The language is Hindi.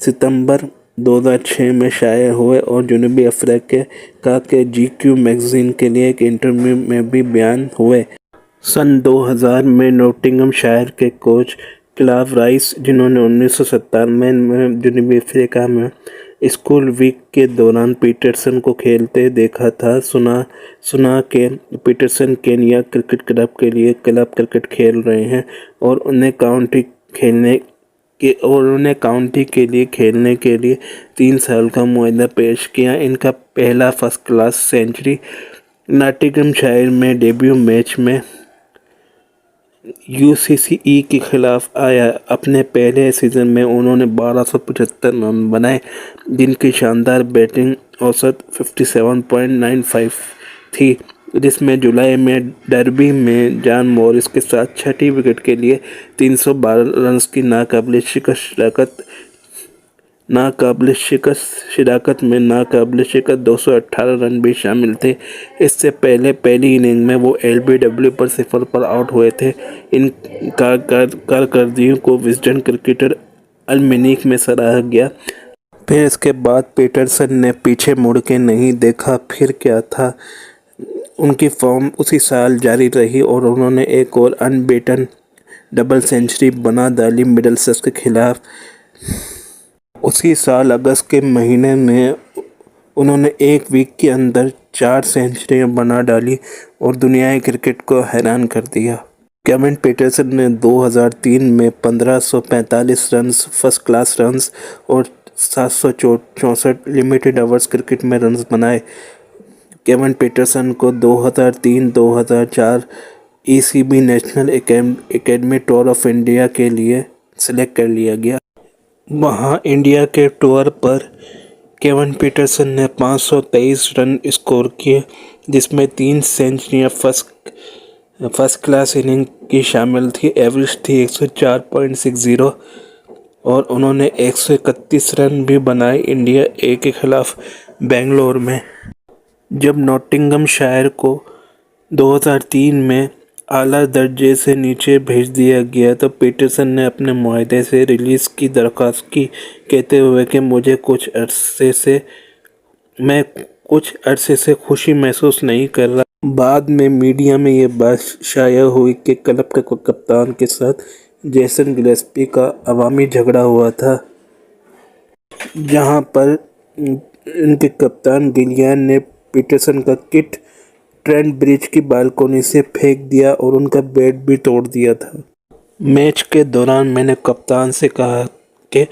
सितंबर 2006 में शाया हुए और जनूबी अफ्रीका के जीक्यू मैगजीन के लिए एक इंटरव्यू में भी बयान हुए। सन 2000 में नॉटिंघमशायर के कोच क्लाव राइस, जिन्होंने 1997 में जनूबी अफ्रीका में स्कूल वीक के दौरान पीटरसन को खेलते देखा था, सुना कि पीटरसन केन्या क्रिकेट क्लब के लिए क्लब क्रिकेट खेल रहे हैं और उन्हें काउंटी के लिए खेलने के लिए 3 साल का मुआहदा पेश किया। इनका पहला फर्स्ट क्लास सेंचुरी नॉटिंघमशायर में डेब्यू मैच में यूसीसी के खिलाफ आया। अपने पहले सीज़न में उन्होंने 1275 रन बनाए, जिनकी शानदार बैटिंग औसत 57.95 थी, जिसमें जुलाई में डर्बी में जॉन मॉरिस के साथ छठी विकेट के लिए 312 रन की नाकाबिले शिकस्त 218 रन भी शामिल थे। इससे पहले पहली इनिंग में वो एलबीडब्ल्यू पर 0 पर आउट हुए थे। इन कारकर्दगियों को विजडन क्रिकेटर अलमेनिक में सराहा गया। फिर इसके बाद पीटरसन ने पीछे मुड़ के नहीं देखा। फिर क्या था, उनकी फॉर्म उसी साल जारी रही और उन्होंने एक और अनबीटन डबल सेंचुरी बना डाली मिडलसेक्स के खिलाफ। उसी साल अगस्त के महीने में उन्होंने एक वीक के अंदर 4 सेंचुरियां बना डाली और दुनियाई क्रिकेट को हैरान कर दिया। केविन पीटरसन ने 2003 में 1545 रन्स फर्स्ट क्लास रन्स और 764 लिमिटेड ओवर्स क्रिकेट में रन्स बनाए। केविन पीटरसन को 2003-2004 ECB national academy tour of India के लिए सिलेक्ट कर लिया गया। वहां इंडिया के टूर पर केविन पीटरसन ने 523 रन स्कोर किए, जिसमें 3 सेंचुरियां फर्स्ट क्लास इनिंग की शामिल थी। एवरेज थी 104.60 और उन्होंने 131 रन भी बनाए इंडिया ए के खिलाफ बेंगलोर में। जब नॉटिंघमशायर को 2003 में आला दर्जे से नीचे भेज दिया गया तो पीटरसन ने अपने मुआहदे से रिलीज़ की दरख्वास्त की, कहते हुए कि मैं कुछ अरसे से खुशी महसूस नहीं कर रहा। बाद में मीडिया में ये बात शाया हुई कि क्लब के कप्तान के साथ जेसन गिलेस्पी का अवामी झगड़ा हुआ था, जहां पर इनके कप्तान गिलियन ने पीटरसन का किट ट्रेंट ब्रिज की बालकनी से फेंक दिया और उनका बैट भी तोड़ दिया था। मैच के दौरान मैंने कप्तान से कहा कि